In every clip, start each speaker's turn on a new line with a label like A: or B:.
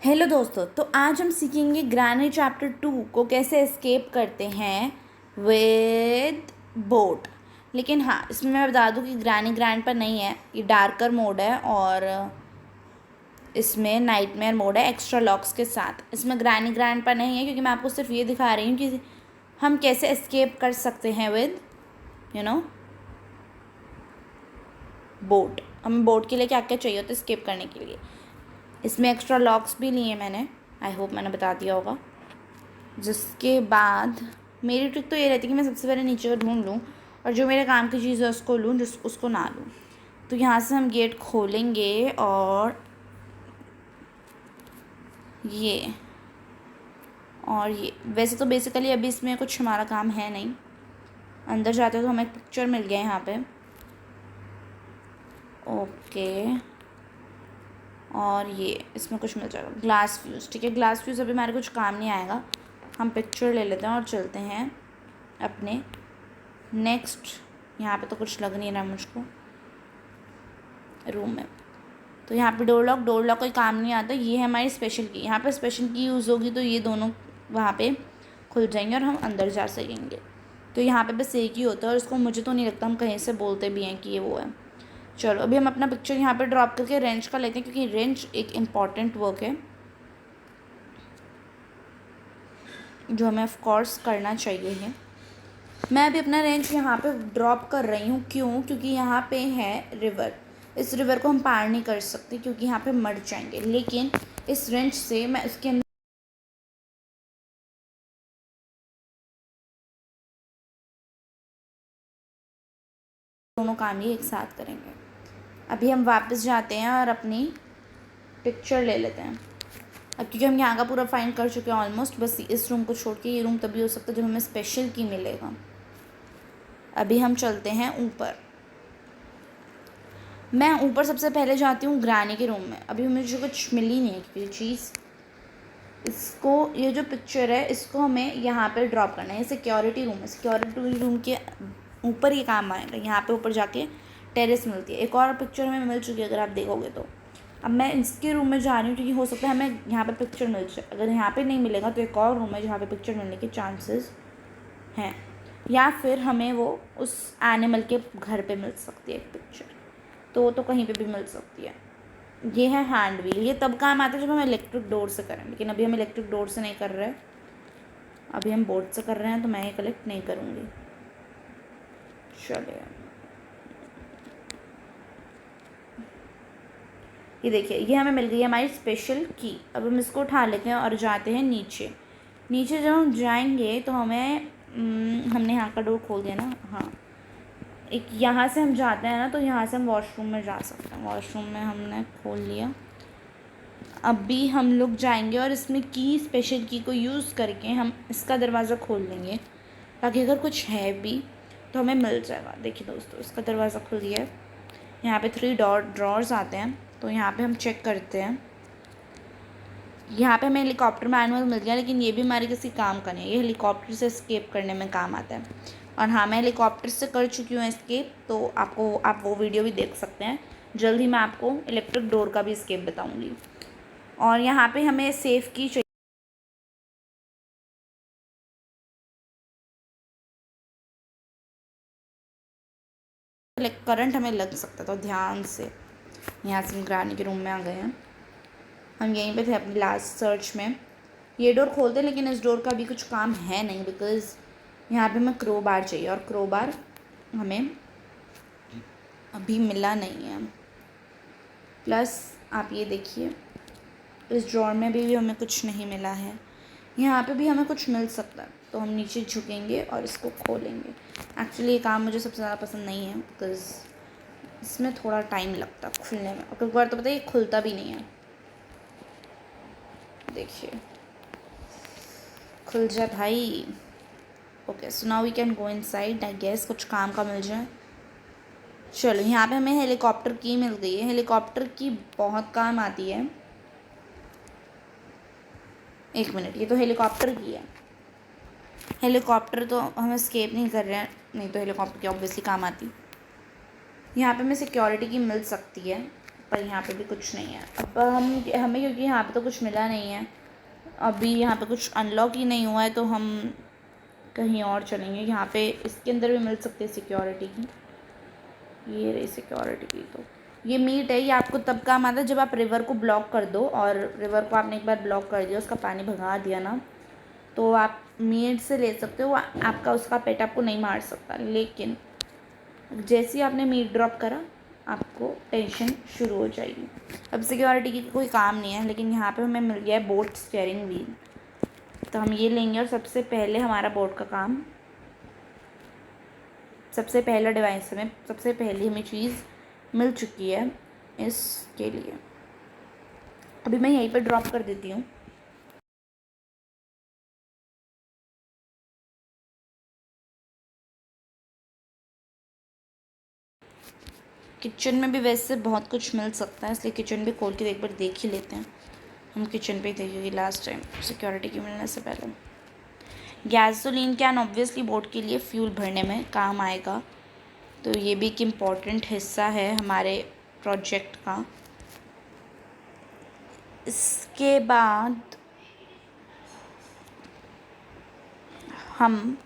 A: Hello दोस्तों, तो आज हम सीखेंगे ग्रैनी चैप्टर 2 को कैसे एस्केप करते हैं विद बोट। लेकिन हाँ, इसमें मैं बता दूं कि ग्रैनी ग्रैंड पर नहीं है, ये डार्कर मोड है और इसमें नाइटमेयर मोड है एक्स्ट्रा लॉक्स के साथ। इसमें ग्रैनी ग्रैंड पर नहीं है क्योंकि मैं आपको सिर्फ ये दिखा रही हूँ कि हम कैसे एस्केप कर सकते हैं विद बोट। हमें बोट के लिए क्या क्या चाहिए होता है एस्केप करने के लिए। इसमें एक्स्ट्रा लॉक्स भी लिए मैंने, आई होप मैंने बता दिया होगा। जिसके बाद मेरी ट्रिक तो ये रहती है कि मैं सबसे पहले नीचे ढूंढ लूँ और जो मेरे काम की चीज़ है उसको लूँ, उसको ना लूँ। तो यहाँ से हम गेट खोलेंगे और ये वैसे तो बेसिकली अभी इसमें कुछ हमारा काम है नहीं। अंदर जाते हो तो हमें एक पिक्चर मिल गया यहाँ पे। ओके, और ये इसमें कुछ मिल जाएगा ग्लास फ्यूज़। ठीक है, ग्लास फ्यूज़ अभी हमारे कुछ काम नहीं आएगा। हम पिक्चर ले लेते हैं और चलते हैं अपने नेक्स्ट। यहाँ पे तो कुछ लग नहीं रहा मुझको रूम में। तो यहाँ पे डोर लॉक कोई काम नहीं आता। ये है हमारी स्पेशल की। यहाँ पे स्पेशल की यूज़ होगी तो ये दोनों वहाँ पे खुल जाएंगे और हम अंदर जा सकेंगे। तो यहाँ पे बस एक ही होता है और इसको मुझे तो नहीं लगता हम कहीं से बोलते भी हैं कि ये वो है। चलो अभी हम अपना पिक्चर यहाँ पे ड्रॉप करके रेंज का लेते हैं क्योंकि रेंज एक इम्पॉर्टेंट वर्क है जो हमें ऑफ कोर्स करना चाहिए है। मैं अभी अपना रेंज यहाँ पे ड्रॉप कर रही हूँ। क्योंकि यहाँ पे है रिवर। इस रिवर को हम पार नहीं कर सकते क्योंकि यहाँ पे मर जाएंगे। लेकिन इस रेंज से मैं उसके अंदर दोनों काम ही एक साथ करेंगे। अभी हम वापस जाते हैं और अपनी पिक्चर ले लेते हैं। अब क्योंकि हम यहाँ का पूरा फाइंड कर चुके हैं ऑलमोस्ट, बस इस रूम को छोड़ के ये रूम तभी हो सकता है जब हमें स्पेशल की मिलेगा। अभी हम चलते हैं ऊपर। मैं ऊपर सबसे पहले जाती हूँ ग्रैनी के रूम में। अभी मुझे कुछ मिली नहीं है क्योंकि चीज़ इसको, ये जो पिक्चर है इसको हमें यहाँ पे ड्रॉप करना है। ये सिक्योरिटी रूम है। सिक्योरिटी रूम के ऊपर ये काम आएगा। यहाँ पे ऊपर जाके टेरेस मिलती है। एक और पिक्चर हमें मिल चुकी है अगर आप देखोगे तो। अब मैं इसके रूम में जा रही हूँ क्योंकि हो सकता है हमें यहाँ पे पिक्चर मिल जाए। अगर यहाँ पे नहीं मिलेगा तो एक और रूम है जहाँ पे पिक्चर मिलने के चांसेस हैं, या फिर हमें वो उस एनिमल के घर पे मिल सकती है एक पिक्चर। तो कहीं पे भी मिल सकती है। ये है हैंड व्हील। ये तब काम आता है जब हम इलेक्ट्रिक डोर से करें, लेकिन अभी हम इलेक्ट्रिक डोर से नहीं कर रहे, अभी हम बोर्ड से कर रहे हैं तो मैं ये कलेक्ट नहीं करूँगी। चलिए, ये देखिए ये हमें मिल गई है हमारी स्पेशल की। अब हम इसको उठा लेते हैं और जाते हैं नीचे। नीचे जब हम जाएंगे तो हमें हमने यहाँ का डोर खोल दिया ना। हाँ, एक यहाँ से हम जाते हैं ना तो यहाँ से हम वॉशरूम में जा सकते हैं। वॉशरूम में हमने खोल लिया। अभी हम लोग जाएंगे और इसमें की स्पेशल की को यूज़ करके हम इसका दरवाज़ा खोल देंगे ताकि अगर कुछ है भी तो हमें मिल जाएगा। देखिए दोस्तों, इसका दरवाज़ा खुल गया है। यहाँ पे 3 ड्रॉर्स आते हैं तो यहाँ पे हम चेक करते हैं। यहाँ पे हमें हेलीकॉप्टर मैनुअल मिल गया, लेकिन ये भी हमारे किसी काम का नहीं है। ये हेलीकॉप्टर से एस्केप करने में काम आता है। और हाँ, मैं हेलीकॉप्टर से कर चुकी हूँ एस्केप, तो आप वो वीडियो भी देख सकते हैं। जल्द ही मैं आपको इलेक्ट्रिक डोर का भी एस्केप बताऊँगी। और यहाँ पे हमें सेफ की चाहिए। करंट हमें लग सकता है तो ध्यान से। यहाँ से हम ग्रैनी के रूम में आ गए हैं। हम यहीं पे थे अपनी लास्ट सर्च में। ये डोर खोलते, लेकिन इस डोर का भी कुछ काम है नहीं बिकॉज़ यहाँ पे हमें क्रो बार चाहिए और क्रो बार हमें अभी मिला नहीं है। प्लस आप ये देखिए, इस ड्रॉर में भी हमें कुछ नहीं मिला है। यहाँ पे भी हमें कुछ मिल सकता है तो हम नीचे झुकेंगे और इसको खोलेंगे। एक्चुअली ये काम मुझे सबसे ज़्यादा पसंद नहीं है बिकॉज़ इसमें थोड़ा टाइम लगता है खुलने में, और कई बार तो पता है ये खुलता भी नहीं है। देखिए खुल जाए भाई। Okay, so now we can go inside. I guess कुछ काम का मिल जाए। चलो, यहाँ पे हमें हेलीकॉप्टर की मिल गई है। हेलीकॉप्टर की बहुत काम आती है। एक मिनट, ये तो हेलीकॉप्टर की है। हेलीकॉप्टर तो हम एस्केप नहीं कर रहे हैं, नहीं तो हेलीकॉप्टर की ऑब्वियसली काम आती। यहाँ पे हमें सिक्योरिटी की मिल सकती है पर यहाँ पे भी कुछ नहीं है। अब हमें क्योंकि यहाँ पे तो कुछ मिला नहीं है, अभी यहाँ पे कुछ अनलॉक ही नहीं हुआ है, तो हम कहीं और चलेंगे। यहाँ पे इसके अंदर भी मिल सकती है सिक्योरिटी की, ये रही सिक्योरिटी की। तो ये मीट है, ये आपको तब काम आता है जब आप रिवर को ब्लॉक कर दो, और रिवर को आपने एक बार ब्लॉक कर दिया, उसका पानी भगा दिया ना, तो आप मीट से ले सकते हो। आपका उसका पेट आपको नहीं मार सकता, लेकिन जैसे ही आपने मीट ड्रॉप करा आपको टेंशन शुरू हो जाएगी। अब सिक्योरिटी की कोई काम नहीं है, लेकिन यहाँ पे हमें मिल गया है बोट स्टीयरिंग व्हील, तो हम ये लेंगे। और सबसे पहले हमारा बोट का काम, सबसे पहला डिवाइस हमें, सबसे पहली हमें चीज़ मिल चुकी है इसके लिए। अभी मैं यहीं पर ड्रॉप कर देती हूँ। किचन में भी वैसे बहुत कुछ मिल सकता है, इसलिए किचन भी खोल के एक बार देख ही लेते हैं। हम किचन पे ही देखेंगे लास्ट टाइम सिक्योरिटी की मिलने से पहले। गैसोलीन कैन ऑब्वियसली बोट के लिए फ्यूल भरने में काम आएगा, तो ये भी एक इम्पॉर्टेंट हिस्सा है हमारे प्रोजेक्ट का। इसके बाद हम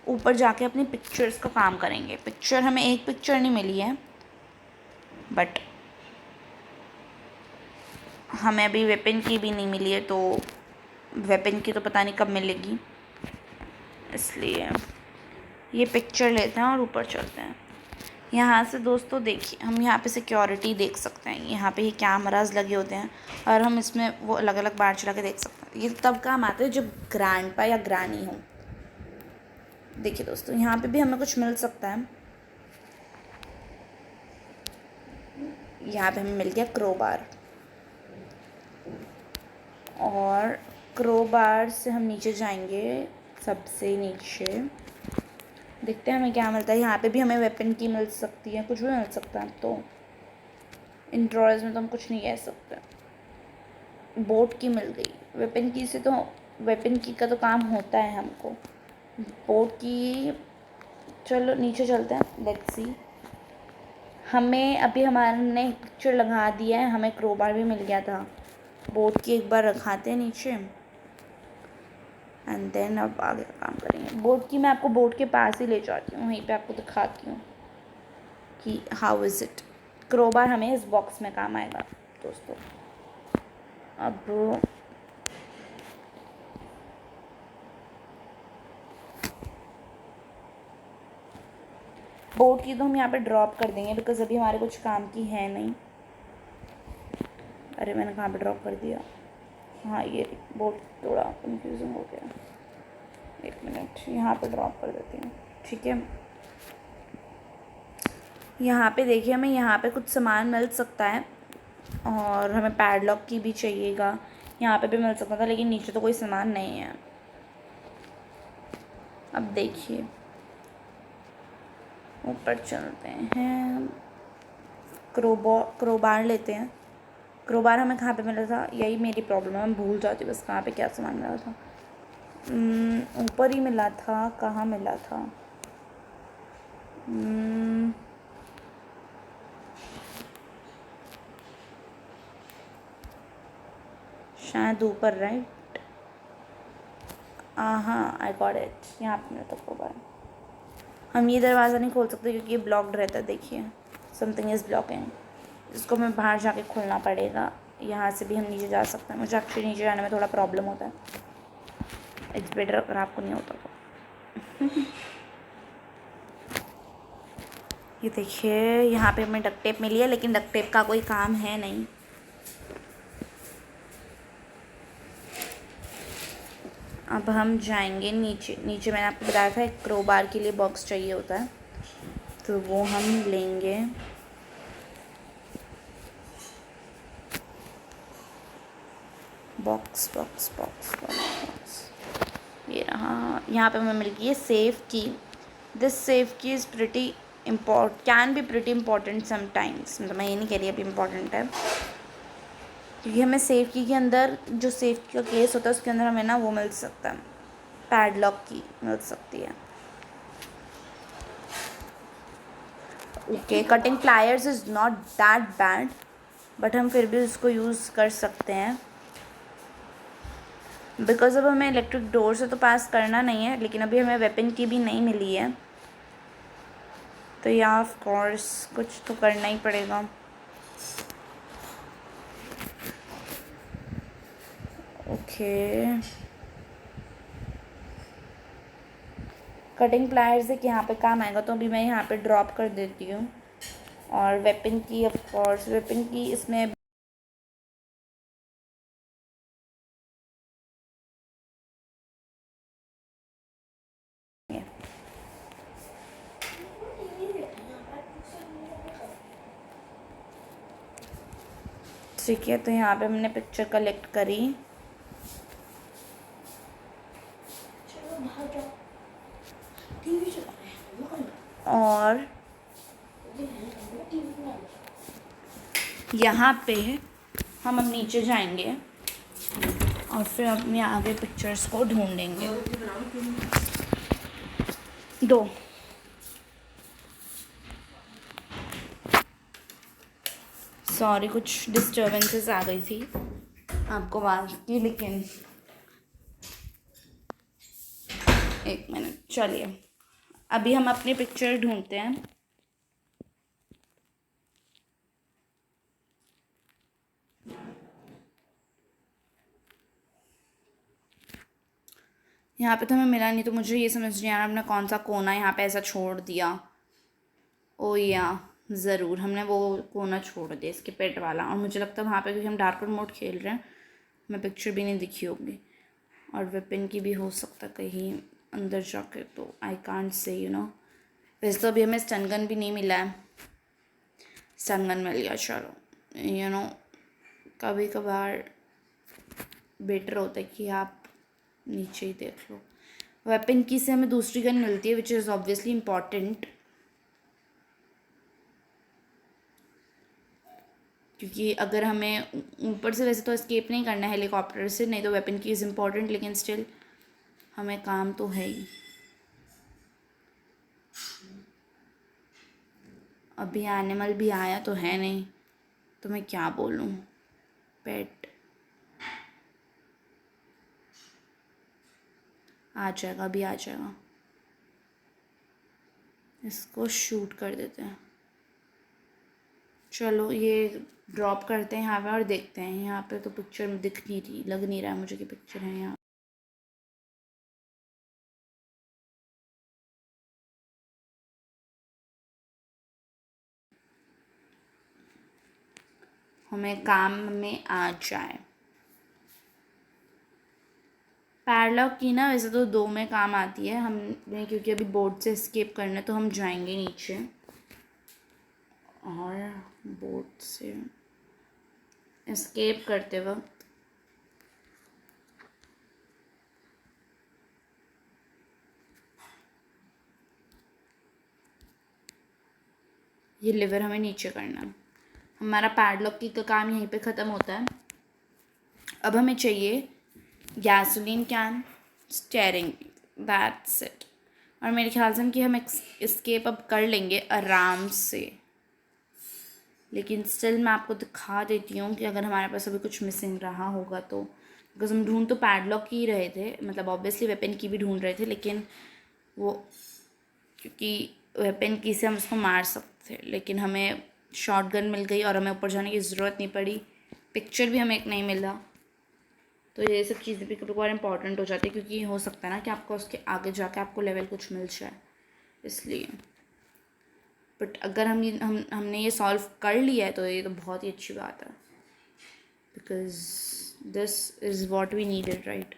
A: ऊपर जाके अपनी पिक्चर्स का काम करेंगे। पिक्चर हमें एक पिक्चर नहीं मिली है, बट हमें अभी वेपन की भी नहीं मिली है, तो वेपन की तो पता नहीं कब मिलेगी, इसलिए ये पिक्चर लेते हैं और ऊपर चलते हैं। यहाँ से दोस्तों देखिए, हम यहाँ पे सिक्योरिटी देख सकते हैं। यहाँ पे ये कैमरास लगे होते हैं और हम इसमें वो अलग अलग बार चला के देख सकते हैं। ये तब काम आते हैं जब ग्रैंडपा या ग्रानी हो। देखिए दोस्तों, यहाँ पे भी हमें कुछ मिल सकता है। यहाँ पे हमें मिल गया क्रोबार, और क्रोबार से हम नीचे जाएंगे, सबसे नीचे देखते हैं हमें क्या मिलता है। यहाँ पे भी हमें वेपन की मिल सकती है, कुछ भी मिल सकता है। तो इन ड्रॉर्स में तो हम कुछ नहीं कह सकते। बोट की मिल गई, वेपन की से तो, वेपन की का तो काम होता है हमको। बोट की, चलो नीचे चलते हैं, लेट्स सी। हमें अभी हमने पिक्चर लगा दिया है, हमें क्रोबार भी मिल गया था। बोट की एक बार रखाते हैं नीचे, एंड देन अब आगे का काम करेंगे। बोट की मैं आपको बोट के पास ही ले जाती हूँ, वहीं पे आपको दिखाती हूँ कि हाउ इज़ इट। क्रोबार हमें इस बॉक्स में काम आएगा दोस्तों। अब बोट की तो हम यहाँ पे ड्रॉप कर देंगे, बिकॉज अभी हमारे कुछ काम की है नहीं। अरे मैंने कहाँ पे ड्रॉप कर दिया, हाँ ये बोट थोड़ा कंफ्यूजिंग हो गया। एक मिनट, यहाँ पे ड्रॉप कर देती हूँ, ठीक है। यहाँ पे देखिए, हमें यहाँ पे कुछ सामान मिल सकता है, और हमें पैडलॉक की भी चाहिएगा। यहाँ पे भी मिल सकता था, लेकिन नीचे तो कोई सामान नहीं है। अब देखिए, ऊपर चलते हैं, क्रोबार लेते हैं। क्रोबार हमें कहाँ पे मिला था, यही मेरी प्रॉब्लम है, मैं भूल जाती हूँ बस कहाँ पे क्या सामान मिला था। ऊपर ही मिला था, कहाँ मिला था? शायद ऊपर, राइट? हाँ, आई गॉट इट, यहाँ पे मिला था क्रोबार। हम ये दरवाज़ा नहीं खोल सकते क्योंकि ये ब्लॉक्ड रहता है। देखिए, समथिंग इज़ ब्लॉकिंग, इसको हमें बाहर जाके खोलना पड़ेगा। यहाँ से भी हम नीचे जा सकते हैं। मुझे एक्चुअली नीचे जाने में थोड़ा प्रॉब्लम होता है, इट्स बेटर अगर आपको नहीं होता तो। ये देखिए, यहाँ पे हमें डक्ट टेप मिली है, लेकिन डक्ट टेप का कोई काम है नहीं। अब हम जाएंगे नीचे। नीचे मैंने आपको बताया था एक क्रोबार के लिए बॉक्स चाहिए होता है, तो वो हम लेंगे। बॉक्स बॉक्स बॉक्स बॉक्स, ये रहा। यहाँ पे हमें मिल गई है सेफ की। दिस सेफ की is pretty can be pretty important sometimes. मतलब मैं ये नहीं कह रही अभी इम्पॉर्टेंट है, क्योंकि हमें सेफ की के अंदर, जो सेफ की का केस होता है उसके अंदर हमें ना वो मिल सकता है, पैडलॉक की मिल सकती है। Okay, cutting pliers is not that bad, but हम फिर भी उसको यूज़ कर सकते हैं, बिकॉज अब हमें इलेक्ट्रिक डोर से तो पास करना नहीं है, लेकिन अभी हमें वेपन की भी नहीं मिली है, तो या ऑफ कोर्स कुछ तो करना ही पड़ेगा। ओके, कटिंग प्लायर्स एक यहाँ पे काम आएगा, तो अभी मैं यहाँ पे ड्रॉप कर देती हूँ। और वेपन की ऑफ कोर्स, वेपन की इसमें ठीक है, तो यहाँ पे हमने पिक्चर कलेक्ट करी। और यहाँ पे हम अब नीचे जाएंगे और फिर अपने आगे पिक्चर्स को ढूंढेंगे। दो सॉरी, कुछ डिस्टर्बेंसेस आ गई थी आपको आवाज़ की, लेकिन एक मिनट, चलिए अभी हम अपनी पिक्चर ढूंढते हैं। यहाँ पे तो हमें मिला नहीं, तो मुझे ये समझ नहीं आ रहा हमने कौन सा कोना यहाँ पे ऐसा छोड़ दिया। ओ या ज़रूर हमने वो कोना छोड़ दिया, इसके पेट वाला। और मुझे लगता है वहाँ पे, क्योंकि हम डार्क मोड खेल रहे हैं, हमें पिक्चर भी नहीं दिखी होगी। और वेपन की भी हो सकता कहीं अंदर जाके, तो आई कांट से वैसे तो अभी हमें स्टन गन भी नहीं मिला है। स्टन गन मिल गया, चलो कभी कभार बेटर होता है कि आप नीचे ही देख लो। वेपन की से हमें दूसरी गन मिलती है, विच इज़ ऑब्वियसली इम्पॉर्टेंट, क्योंकि अगर हमें ऊपर से वैसे तो एस्केप नहीं करना है हेलीकॉप्टर से, नहीं तो वेपन की इज़ इम्पॉर्टेंट, लेकिन स्टिल हमें काम तो है ही। अभी एनिमल भी आया तो है नहीं, तो मैं क्या बोलूँ। पेट आ जाएगा, अभी आ जाएगा। इसको शूट कर देते हैं। चलो ये ड्रॉप करते हैं यहाँ पे और देखते हैं। यहाँ पे तो पिक्चर दिख नहीं रही, लग नहीं रहा है मुझे कि पिक्चर है यहाँ। हमें काम में आ जाए। पैरलॉक की ना वैसे तो दो में काम आती है हमें, क्योंकि अभी बोर्ड से एस्केप करना है, तो हम जाएंगे नीचे और बोर्ड से एस्केप करते वक्त ये लिवर हमें नीचे करना है। हमारा पैडलॉक की का काम यहीं पे ख़त्म होता है। अब हमें चाहिए gasoline can, steering, that's it. और मेरे ख्याल से कि हम एस्केप अब कर लेंगे आराम से, लेकिन स्टिल मैं आपको दिखा देती हूँ कि अगर हमारे पास अभी कुछ मिसिंग रहा होगा तो। बिकॉज हम ढूंढ तो पैडलॉक ही रहे थे, मतलब ऑब्वियसली वेपन की भी ढूंढ रहे थे, लेकिन वो क्योंकि वेपन की से हम उसको मार सकते थे, लेकिन हमें शॉटगन मिल गई और हमें ऊपर जाने की ज़रूरत नहीं पड़ी। पिक्चर भी हमें एक नहीं मिला, तो ये सब चीज़ें भी कभी कभार इंपॉर्टेंट हो जाती है, क्योंकि हो सकता है ना कि आपको उसके आगे जाके आपको लेवल कुछ मिल जाए, इसलिए। बट अगर हमने ये सॉल्व कर लिया है तो ये तो बहुत ही अच्छी बात है, because this is what we needed, right.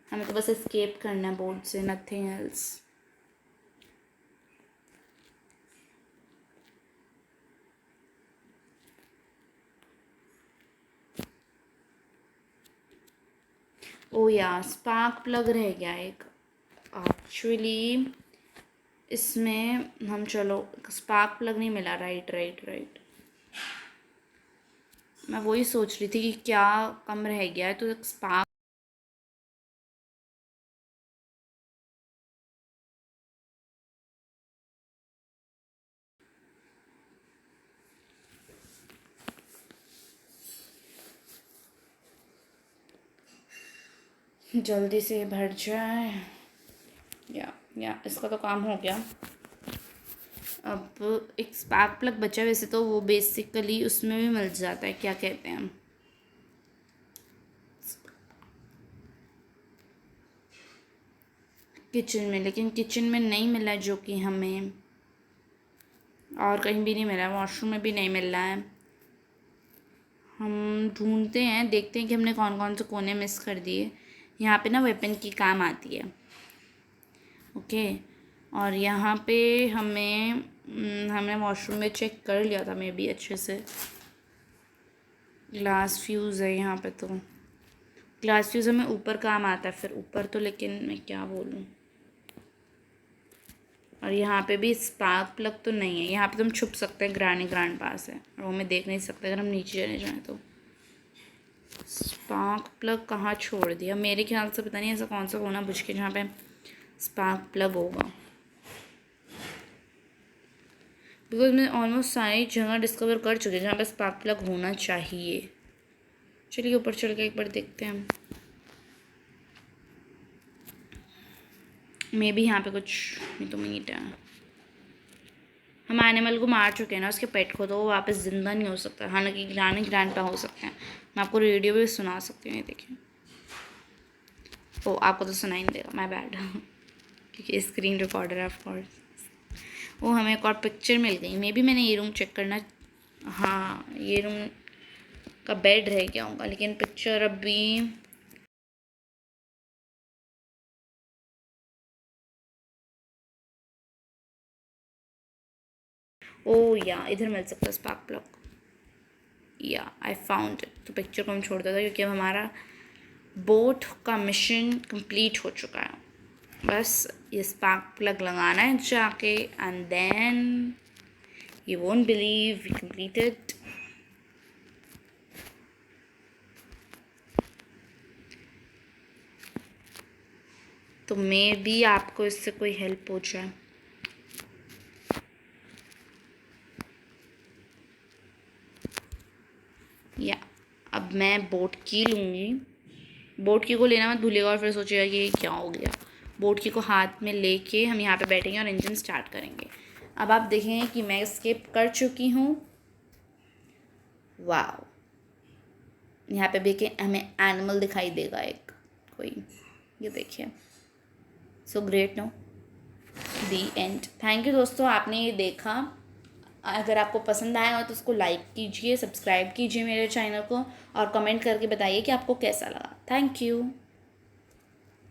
A: हमें तो बस एस्केप करना है बोर्ड से, नथिंग एल्स। ओ या स्पार्क प्लग रह गया एक एक्चुअली इसमें। हम चलो स्पार्क प्लग नहीं मिला, राइट राइट राइट। मैं वही सोच रही थी कि क्या कम रह गया है, तो एक स्पार्क। जल्दी से भर जाए। या इसका तो काम हो गया। अब एक स्पार्क प्लग बचा, वैसे तो वो बेसिकली उसमें भी मिल जाता है, क्या कहते हैं किचन में, लेकिन किचन में नहीं मिला जो कि हमें, और कहीं भी नहीं मिला, वॉशरूम में भी नहीं मिल रहा है। हम ढूंढते हैं, देखते हैं कि हमने कौन कौन से कोने मिस कर दिए। यहाँ पे ना वेपन की काम आती है, ओके। और यहाँ पे हमने वॉशरूम में चेक कर लिया था मे बी अच्छे से। ग्लास फ्यूज़ है यहाँ पे, तो ग्लास फ्यूज़ हमें ऊपर काम आता है फिर ऊपर तो, लेकिन मैं क्या बोलूँ। और यहाँ पे भी स्पार्क प्लग तो नहीं है। यहाँ पे तो हम छुप सकते हैं, ग्रांड पास है और वो हमें देख नहीं सकते अगर हम नीचे चले जाएँ तो। स्पार्क प्लग कहाँ छोड़ दिया, मेरे ख्याल से पता नहीं ऐसा कौन सा कोना बुझ के जहाँ पे स्पार्क प्लग होगा, बिकॉज मैं ऑलमोस्ट सारी जगह डिस्कवर कर चुकी हूँ जहाँ पे स्पार्क प्लग होना चाहिए। चलिए ऊपर चढ़ के एक बार देखते हैं हम। मे बी यहाँ पे कुछ तो मीट है। हम एनिमल को मार चुके हैं ना, उसके पेट को, तो वो वापस ज़िंदा नहीं हो सकता। हालांकि ग्रैंड पा हो सकते हैं। मैं आपको रेडियो भी सुना सकती हूँ, ये देखिए। ओ आपको तो सुनाई नहीं देगा, माय बैड क्योंकि स्क्रीन रिकॉर्डर है ऑफ कोर्स। वो हमें एक और पिक्चर मिल गई। मे बी मैंने ये रूम चेक करना, हाँ ये रूम का बेड रह गया होगा, लेकिन पिक्चर अभी ओ या इधर मिल सकता है स्पार्क प्लग। या आई फाउंड इट। तो पिक्चर को हम छोड़ देते क्योंकि अब हमारा बोट का मिशन कंप्लीट हो चुका है। बस ये स्पार्क प्लग लगाना है जाके, and then you won't believe we completed. तो मे बी आपको इससे कोई हेल्प हो जाए। या अब मैं बोट की लूँगी। बोट की को लेना मत भूलिएगा और फिर सोचिएगा कि ये क्या हो गया। बोट की को हाथ में लेके हम यहाँ पे बैठेंगे और इंजन स्टार्ट करेंगे। अब आप देखेंगे कि मैं एस्केप कर चुकी हूँ। वाह, यहाँ पे भी कि हमें एनिमल दिखाई देगा एक कोई, ये देखिए। So great no, the end. Thank you दोस्तों, आपने ये देखा। अगर आपको पसंद आया हो तो उसको लाइक कीजिए, सब्सक्राइब कीजिए मेरे चैनल को, और कमेंट करके बताइए कि आपको कैसा लगा। Thank you.